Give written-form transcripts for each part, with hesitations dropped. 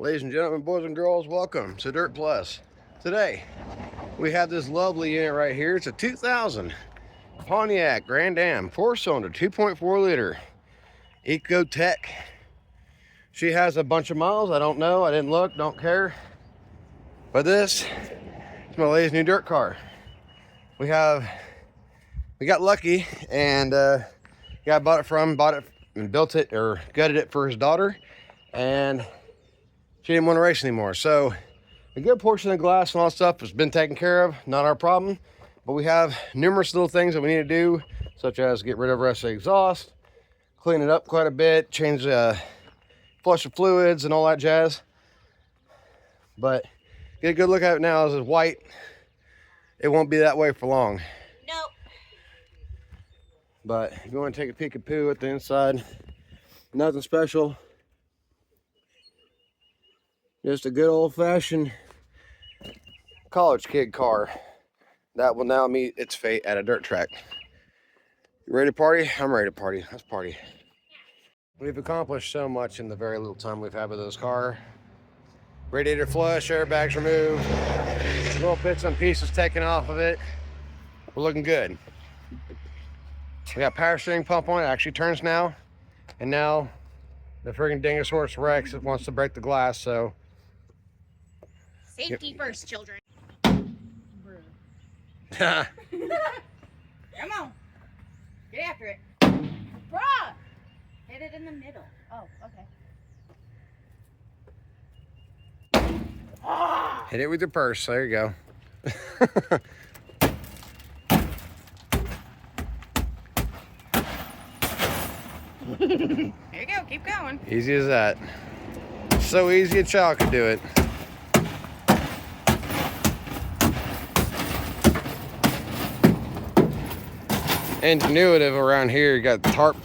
Ladies and gentlemen, boys and girls, welcome to Dirt Plus. Today, we have this lovely unit right here. It's a 2000 Pontiac Grand Am, 4-cylinder, 2.4 liter, Ecotech. She has a bunch of miles. I don't know. I didn't look. Don't care. But this is my latest new dirt car. We got lucky, and guy I bought it and built it or gutted it for his daughter, and she didn't want to race anymore. So a good portion of the glass and all that stuff has been taken care of, not our problem. But we have numerous little things that we need to do, such as get rid of the rest of the exhaust, clean it up quite a bit, change flush the fluids and all that jazz. But get a good look at it now. As it's white, it won't be that way for long. Nope. But if you want to take a peek at poo at the inside, nothing special. Just a good old-fashioned college kid car that will now meet its fate at a dirt track. You ready to party? I'm ready to party. Let's party. We've accomplished so much in the very little time we've had with this car. Radiator flush, airbags removed, little bits and pieces taken off of it. We're looking good. We got power steering pump on it. It actually turns now. And now the friggin' Dingosaurus Rex wants to break the glass, so. Safety first, children. Come on. Get after it. Bruh! Hit it in the middle. Oh, okay. Hit it with your purse. There you go. There you go. Keep going. Easy as that. So easy a child could do it. Ingenuitive around here. You got tarp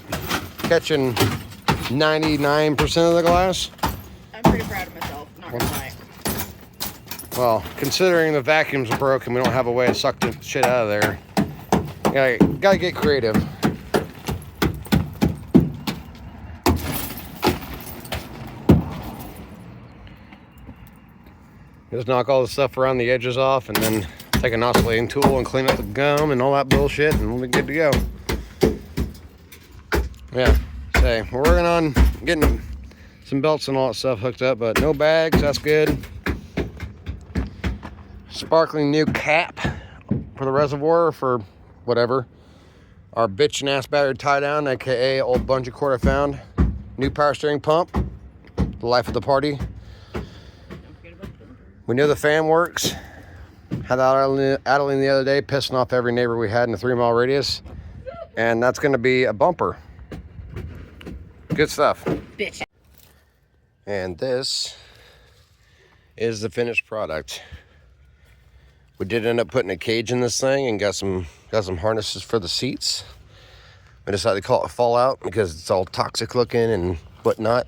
catching 99% of the glass. I'm pretty proud of myself. Not gonna lie. Well, considering the vacuums are broken, we don't have a way to suck the shit out of there. Gotta get creative. Just knock all the stuff around the edges off and then take an oscillating tool and clean up the gum and all that bullshit, and we'll be good to go. Yeah, say we're working on getting some belts and all that stuff hooked up, but no bags. That's good. Sparkling new cap for the reservoir for whatever. Our bitchin' ass battery tie down, aka old bungee cord I found. New power steering pump. The life of the party. We know the fan works. Had that idling the other day, pissing off every neighbor we had in a 3-mile radius. And that's gonna be a bumper. Good stuff. Bitch. And this is the finished product. We did end up putting a cage in this thing and got some harnesses for the seats. We decided to call it Fallout because it's all toxic looking and whatnot.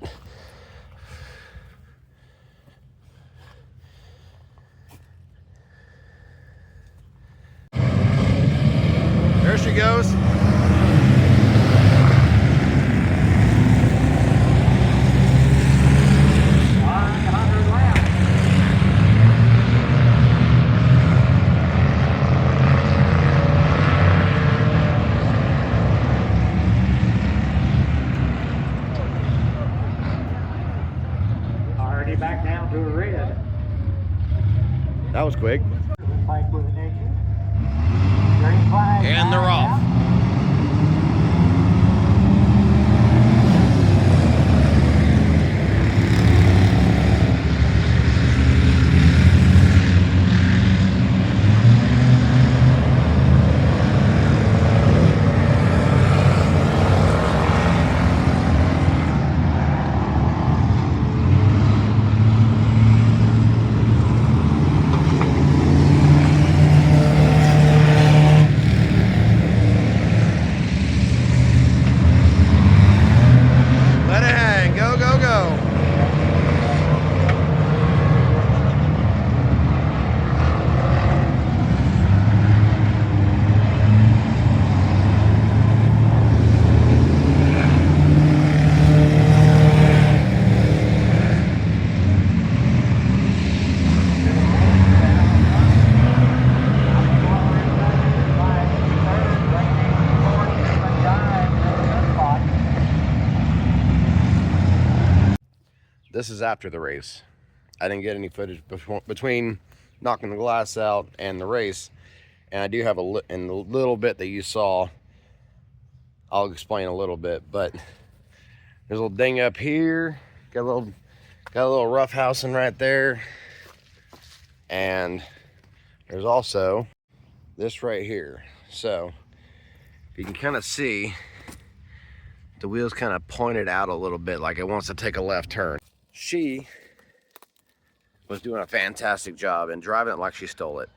There she goes. Already back down to a red. That was quick. Flag for the nation. Green flag. And they're off. this is after the race. I didn't get any footage between knocking the glass out and the race. And I do have in the little bit that you saw, I'll explain a little bit, but there's a little ding up here. Got a little rough housing right there. And there's also this right here. So you can kind of see the wheels kind of pointed out a little bit, like it wants to take a left turn. She was doing a fantastic job and driving it like she stole it.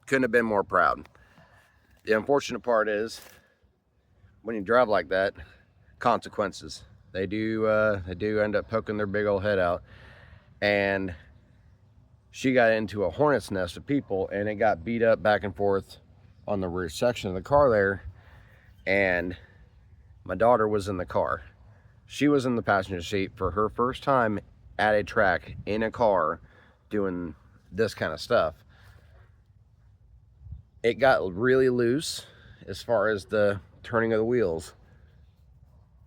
Couldn't have been more proud. The unfortunate part is when you drive like that, consequences. They do end up poking their big old head out. And she got into a hornet's nest of people, and it got beat up back and forth on the rear section of the car there. And my daughter was in the car. She was in the passenger seat for her first time at a track in a car doing this kind of stuff. It got really loose as far as the turning of the wheels.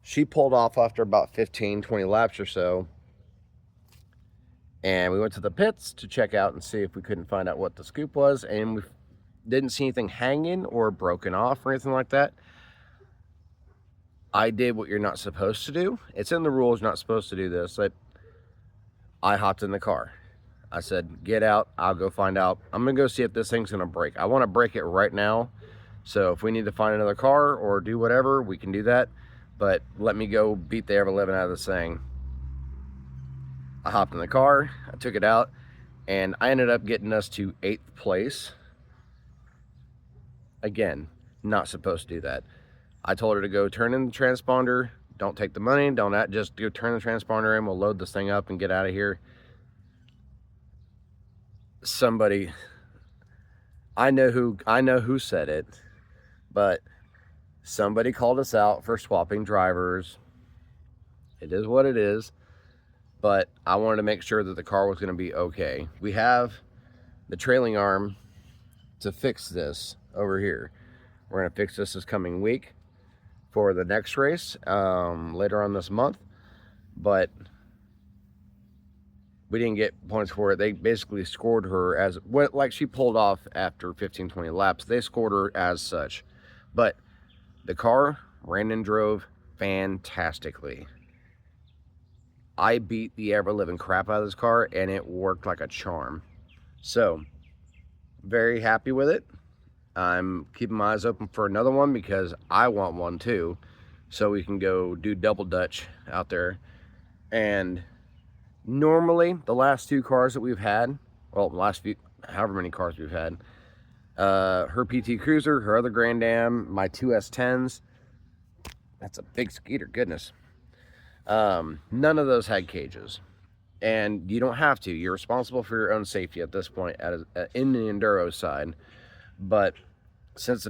She pulled off after about 15, 20 laps or so. And we went to the pits to check out and see if we couldn't find out what the scoop was. And we didn't see anything hanging or broken off or anything like that. I did what you're not supposed to do. It's in the rules, you're not supposed to do this. I hopped in the car. I said, get out, I'll go find out. I'm gonna go see if this thing's gonna break. I wanna break it right now. So if we need to find another car or do whatever, we can do that. But let me go beat the ever living out of this thing. I hopped in the car, I took it out, and I ended up getting us to 8th place. Again, not supposed to do that. I told her to go turn in the transponder, don't take the money, just go turn the transponder in, we'll load this thing up and get out of here. Somebody, I know who said it, but somebody called us out for swapping drivers. It is what it is, but I wanted to make sure that the car was going to be okay. We have the trailing arm to fix this over here. We're going to fix this coming week for the next race, later on this month, but we didn't get points for it. They basically scored her as, like she pulled off after 15, 20 laps. They scored her as such. But the car ran and drove fantastically. I beat the ever-living crap out of this car, and it worked like a charm. So, very happy with it. I'm keeping my eyes open for another one because I want one too. So we can go do double Dutch out there. And normally, the last 2 cars that we've had, well, the last few, however many cars we've had, her PT Cruiser, her other Grand Am, my 2 S10s, that's a big Skeeter, goodness. None of those had cages. And you don't have to. You're responsible for your own safety at this point in the Enduro side. But since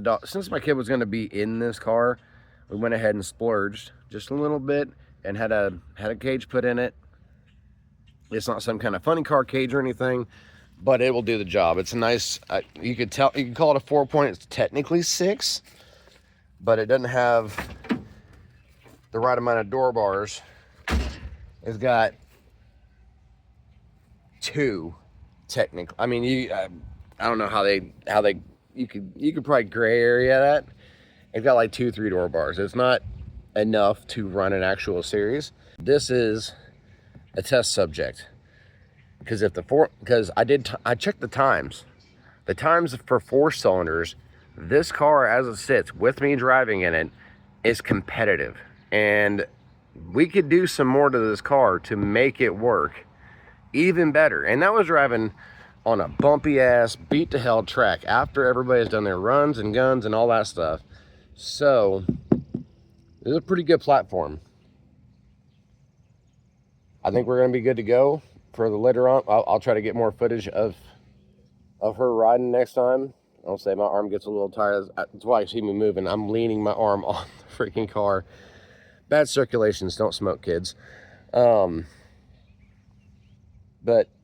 my kid was going to be in this car, we went ahead and splurged just a little bit and had a cage put in it. It's not some kind of funny car cage or anything, but it will do the job. It's a nice, you could call it a 4-point. It's technically 6, but it doesn't have the right amount of door bars. It's got 2 technically. I mean, I don't know how you could probably gray area that. It's got like 2, 3 door bars. It's not enough to run an actual series. This is a test subject, because I checked the times. The times for 4 cylinders, this car as it sits with me driving in it is competitive, and we could do some more to this car to make it work even better. And that was driving on a bumpy ass beat to hell track after everybody's done their runs and guns and all that stuff. So this is a pretty good platform. I think we're going to be good to go for the later on. I'll try to get more footage of her riding next time. I'll say my arm gets a little tired. That's why you see me moving. I'm leaning my arm on the freaking car. Bad circulations, don't smoke, kids. But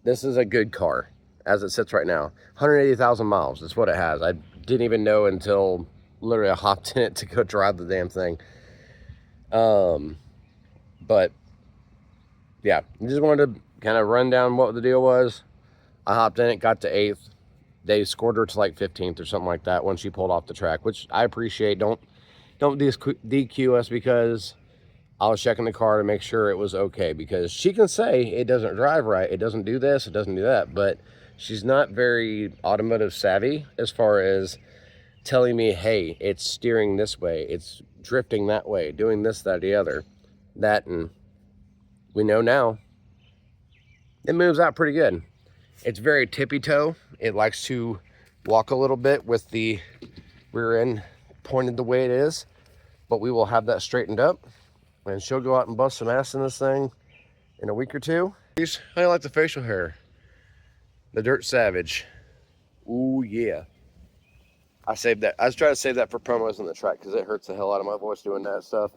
this is a good car as it sits right now. 180,000 miles is what it has. I didn't even know until literally I hopped in it to go drive the damn thing. But yeah, I just wanted to kind of run down what the deal was. I hopped in it, got to 8th. They scored her to like 15th or something like that when she pulled off the track, which I appreciate. Don't DQ us because I was checking the car to make sure it was okay, because she can say it doesn't drive right, it doesn't do this, it doesn't do that, but she's not very automotive savvy as far as telling me, hey, it's steering this way, it's drifting that way, doing this, that, the other. That, and we know now it moves out pretty good. It's very tippy toe. It likes to walk a little bit with the rear end pointed the way it is, but we will have that straightened up and she'll go out and bust some ass in this thing in a week or two. How do you like the facial hair? The Dirt Savage. Ooh, yeah. I saved that. I was trying to save that for promos on the track because it hurts the hell out of my voice doing that stuff.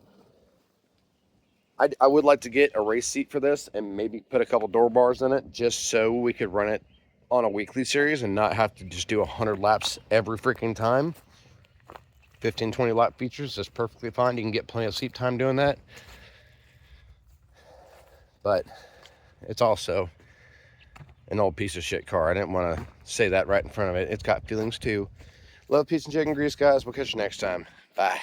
I would like to get a race seat for this and maybe put a couple door bars in it just so we could run it on a weekly series and not have to just do 100 laps every freaking time. 15, 20 lap features is perfectly fine. You can get plenty of seat time doing that. But it's also an old piece of shit car. I didn't want to say that right in front of it. It's got feelings too. Love, peace, and chicken grease, guys. We'll catch you next time. Bye.